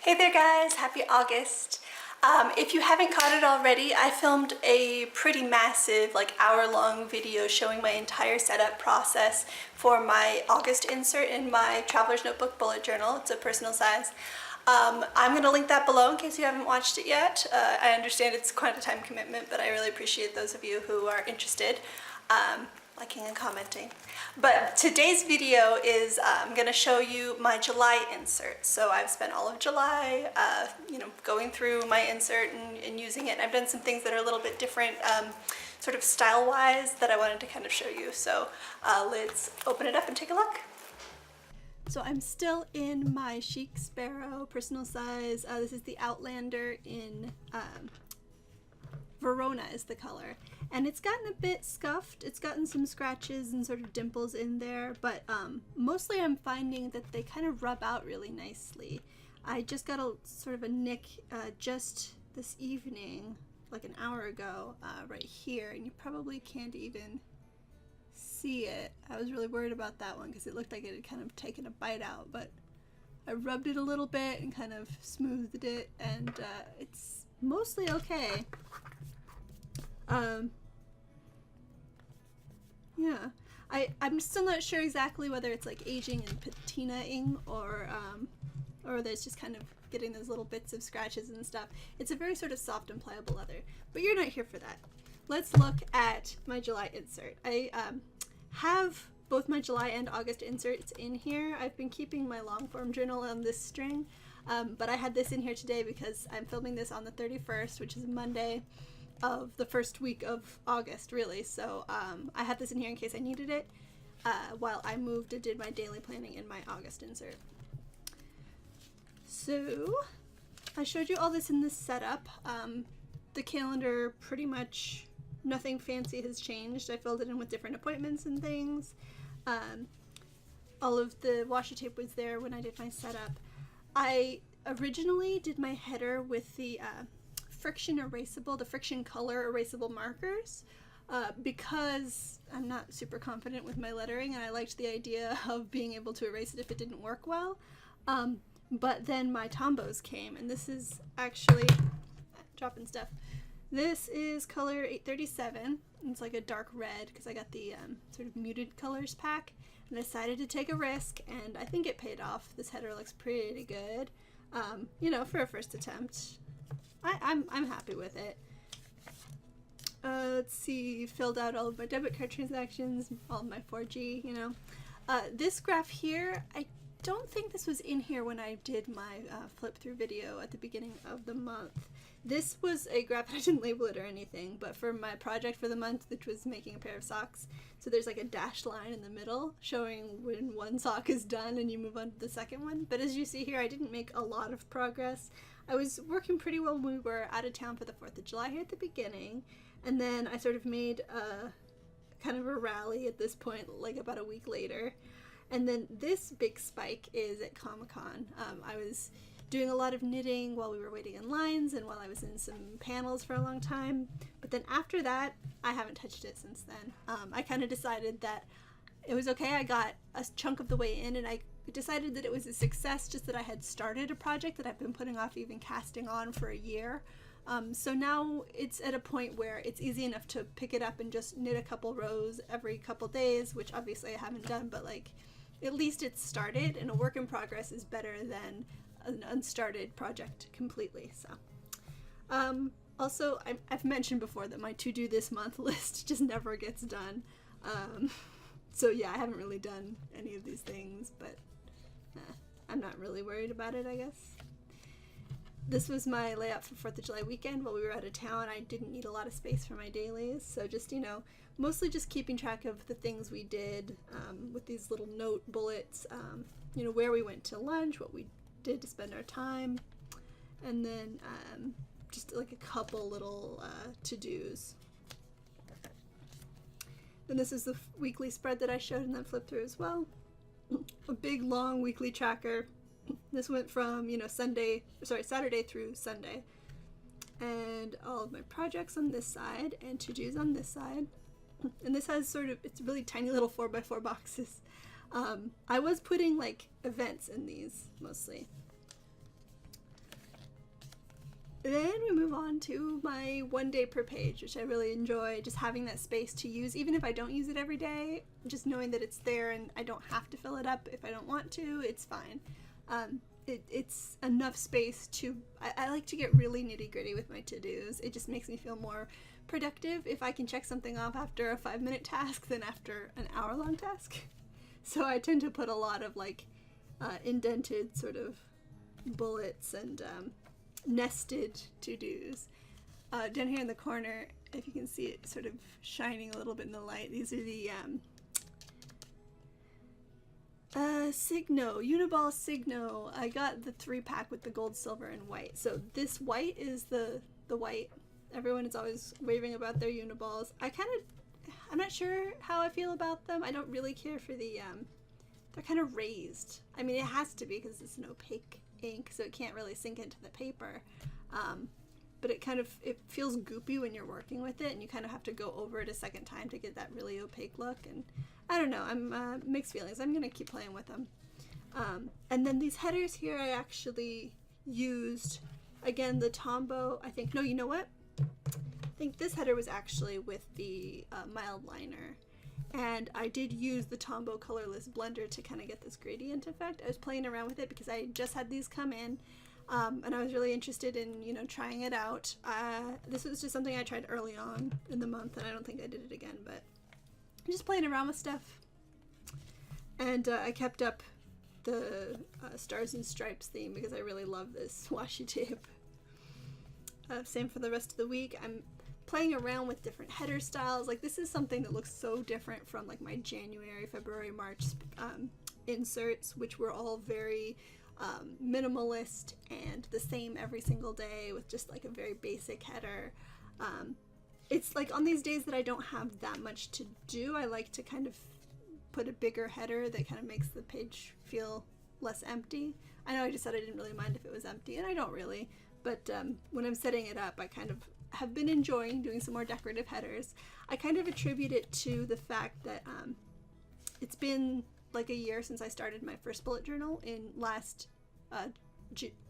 Hey there guys, happy August. If you haven't caught it already, I filmed a pretty massive, like hour-long video showing my entire setup process for my August insert in my Traveler's Notebook bullet journal. It's a personal size. I'm going to link that below in case you haven't watched it yet. I understand it's quite a time commitment, but I really appreciate those of you who are interested. Liking and commenting. But today's video is I'm going to show you my July insert. So I've spent all of July going through my insert and using it. And I've done some things that are a little bit different sort of style-wise that I wanted to kind of show you. So let's open it up and take a look. So I'm still in my Chic Sparrow personal size. This is the Outlander in Verona is the color. And it's gotten a bit scuffed. It's gotten some scratches and sort of dimples in there, but mostly I'm finding that they kind of rub out really nicely. I just got a sort of a nick just this evening, like an hour ago, right here, and you probably can't even see it. I was really worried about that one because it looked like it had kind of taken a bite out, but I rubbed it a little bit and kind of smoothed it, and it's mostly okay. Yeah, I'm still not sure exactly whether it's like aging and patinaing or there's just kind of getting those little bits of scratches and stuff. It's a very sort of soft and pliable leather, but you're not here for that. Let's look at my July insert. I have both my July and August inserts in here. I've been keeping my long form journal on this string, but I had this in here today because I'm filming this on the 31st, which is Monday of the first week of August, really. So I had this in here in case I needed it while I moved and did my daily planning in my August insert. So I showed you all this in this setup. The calendar, pretty much nothing fancy has changed. I filled it in with different appointments and things. All of the washi tape was there when I did my setup. I originally did my header with the friction color erasable markers because I'm not super confident with my lettering and I liked the idea of being able to erase it if it didn't work well. But then my Tombos came, and this is actually dropping stuff. This is color 837. It's like a dark red because I got the sort of muted colors pack, and I decided to take a risk, and I think it paid off. This header looks pretty good, for a first attempt. I'm happy with it. Let's see, filled out all of my debit card transactions, all of my 4G, This graph here, I don't think this was in here when I did my flip through video at the beginning of the month. This was a graph, I didn't label it or anything, but for my project for the month, which was making a pair of socks, so there's like a dashed line in the middle showing when one sock is done and you move on to the second one. But as you see here, I didn't make a lot of progress. I was working pretty well when we were out of town for the 4th of July here at the beginning, and then I sort of made a kind of a rally at this point, like about a week later. And then this big spike is at Comic-Con. I was doing a lot of knitting while we were waiting in lines and while I was in some panels for a long time. But then after that, I haven't touched it since then. I kind of decided that it was okay. I got a chunk of the way in, and I decided that it was a success, just that I had started a project that I've been putting off even casting on for a year. So now it's at a point where it's easy enough to pick it up and just knit a couple rows every couple days, which obviously I haven't done, but like at least it's started, and a work in progress is better than an unstarted project completely. So also I've mentioned before that my to-do this month list just never gets done. So yeah, I haven't really done any of these things, but I'm not really worried about it, I guess. This was my layout for 4th of July weekend while we were out of town. I didn't need a lot of space for my dailies, so just, mostly just keeping track of the things we did with these little note bullets, where we went to lunch, what we did to spend our time, and then just like a couple little to-dos. And this is the weekly spread that I showed in that flip through as well. A big long weekly tracker. This went from Saturday through Sunday, and all of my projects on this side and to-dos on this side. And this has it's really tiny little 4x4 boxes. I was putting like events in these mostly. then we move on to my 1 day per page, which I really enjoy, just having that space to use, even if I don't use it every day, just knowing that it's there and I don't have to fill it up if I don't want to, it's fine. It's enough space to, I like to get really nitty gritty with my to-dos. It just makes me feel more productive if I can check something off after a 5-minute task than after an hour-long task. So I tend to put a lot of like indented sort of bullets and nested to-dos. Down here in the corner, if you can see it sort of shining a little bit in the light, these are the Signo, Uniball Signo. I got the 3-pack with the gold, silver, and white. So this white is the white. Everyone is always raving about their Uniballs. I'm not sure how I feel about them. I don't really care for the, they're kind of raised. I mean, it has to be because it's an opaque ink, so it can't really sink into the paper. But it feels goopy when you're working with it, and you kind of have to go over it a second time to get that really opaque look. And I don't know, I'm mixed feelings. I'm gonna keep playing with them. And then these headers here, I actually used, again, the Tombow, I think, no, you know what? I think this header was actually with the mild liner. And I did use the Tombow colorless blender to kind of get this gradient effect. I was playing around with it because I just had these come in. And I was really interested in, you know, trying it out. This was just something I tried early on in the month, and I don't think I did it again, but I'm just playing around with stuff. And I kept up the Stars and Stripes theme because I really love this washi tape. Same for the rest of the week. I'm playing around with different header styles. Like, this is something that looks so different from like my January, February, March inserts, which were all very minimalist and the same every single day with just like a very basic header. It's like on these days that I don't have that much to do, I like to kind of put a bigger header that kind of makes the page feel less empty. I know I just said I didn't really mind if it was empty, and I don't really, but when I'm setting it up, I kind of have been enjoying doing some more decorative headers. I kind of attribute it to the fact that it's been like a year since I started my first bullet journal in last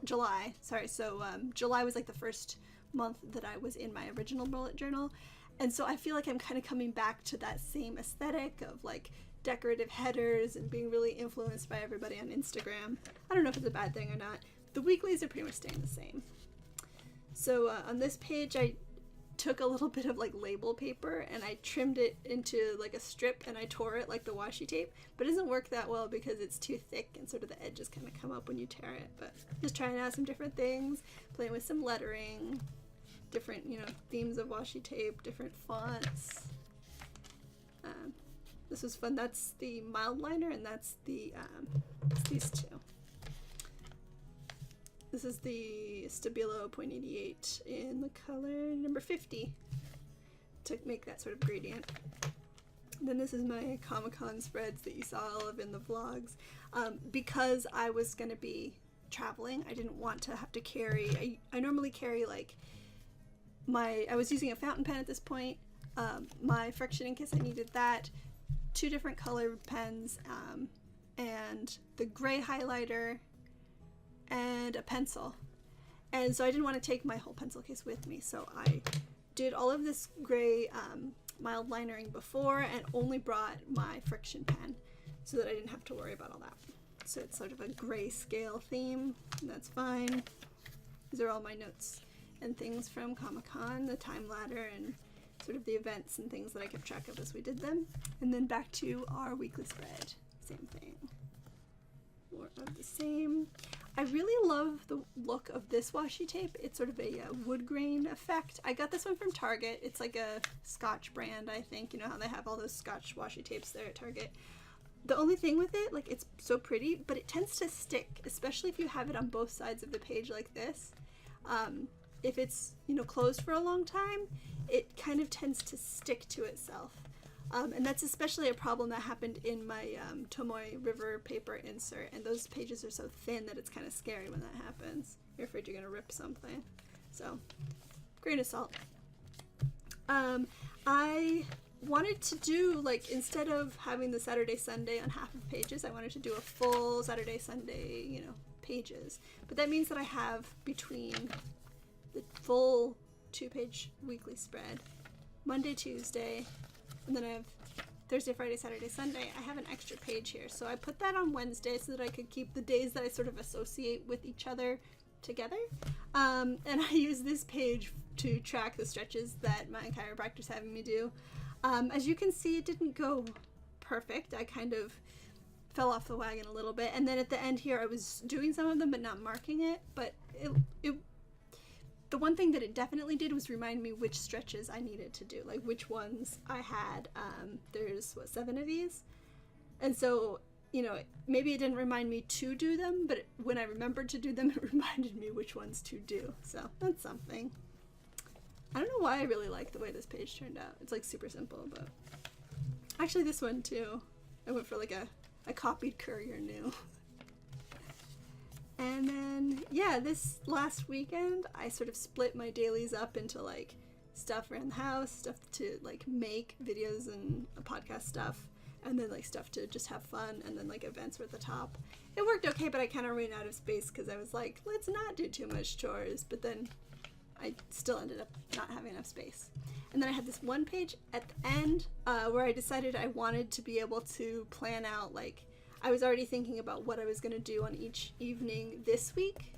July. Sorry, so July was like the first month that I was in my original bullet journal, and so I feel like I'm kind of coming back to that same aesthetic of like decorative headers and being really influenced by everybody on Instagram. I don't know if it's a bad thing or not. The weeklies are pretty much staying the same. So on this page I took a little bit of like label paper and I trimmed it into like a strip and I tore it like the washi tape, but it doesn't work that well because it's too thick and sort of the edges kind of come up when you tear it. But just trying out some different things, playing with some lettering, different, you know, themes of washi tape, different fonts. This was fun. That's the mild liner, and that's the it's these two. This is the Stabilo .88 in the color number 50 to make that sort of gradient. And then this is my Comic-Con spreads that you saw all of in the vlogs. Because I was going to be traveling, I didn't want to have to carry, I normally carry like I was using a fountain pen at this point, my friction in case I needed that, 2 different colored pens, and the gray highlighter, and a pencil. And so I didn't want to take my whole pencil case with me, so I did all of this gray mild linering before and only brought my friction pen so that I didn't have to worry about all that. So it's sort of a grayscale theme, and that's fine. These are all my notes and things from Comic-Con, the time ladder, and sort of the events and things that I kept track of as we did them. And then back to our weekly spread. Same thing. More of the same. I really love the look of this washi tape. It's sort of a wood grain effect. I got this one from Target. It's like a Scotch brand, I think. You know how they have all those Scotch washi tapes there at Target. The only thing with it, like, it's so pretty, but it tends to stick, especially if you have it on both sides of the page like this. If it's, you know, closed for a long time, it kind of tends to stick to itself. And that's especially a problem that happened in my Tomoe River paper insert, and those pages are so thin that it's kind of scary when that happens. You're afraid you're going to rip something. So, grain of salt. I wanted to do, like, instead of having the Saturday Sunday on half of pages, I wanted to do a full Saturday Sunday, you know, pages. But that means that I have between the full 2-page weekly spread. Monday, Tuesday, and then I have Thursday, Friday, Saturday, Sunday. I have an extra page here, so I put that on Wednesday so that I could keep the days that I sort of associate with each other together. And I use this page to track the stretches that my chiropractor's having me do. As you can see, it didn't go perfect. I kind of fell off the wagon a little bit, and then at the end here I was doing some of them but not marking it, but the one thing that it definitely did was remind me which stretches I needed to do, like which ones I had. There's 7 of these, and so, you know, maybe it didn't remind me to do them, but when I remembered to do them, it reminded me which ones to do. So that's something. I don't know why I really like the way this page turned out. It's like super simple, but actually this one too, I went for like a copied Courier New. And then, yeah, this last weekend, I sort of split my dailies up into, like, stuff around the house, stuff to, like, make videos and podcast stuff, and then, like, stuff to just have fun, and then, like, events were at the top. It worked okay, but I kind of ran out of space because I was like, let's not do too much chores, but then I still ended up not having enough space. And then I had this one page at the end where I decided I wanted to be able to plan out, like, I was already thinking about what I was going to do on each evening this week,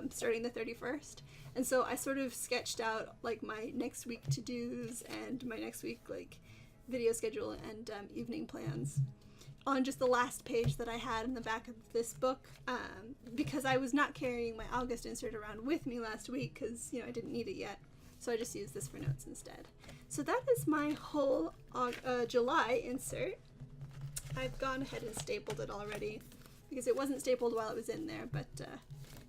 starting the 31st. And so I sort of sketched out like my next week to-dos and my next week like video schedule and evening plans on just the last page that I had in the back of this book, because I was not carrying my August insert around with me last week because, you know, I didn't need it yet. So I just used this for notes instead. So that is my whole July insert. I've gone ahead and stapled it already because it wasn't stapled while it was in there, but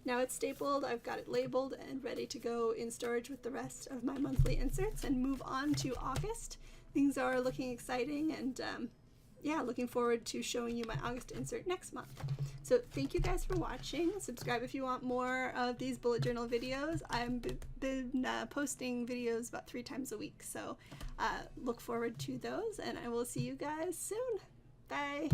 now it's stapled. I've got it labeled and ready to go in storage with the rest of my monthly inserts and move on to August. Things are looking exciting, and yeah, looking forward to showing you my August insert next month. So thank you guys for watching. Subscribe if you want more of these bullet journal videos. I've been posting videos about 3 times a week, so look forward to those, and I will see you guys soon. Bye.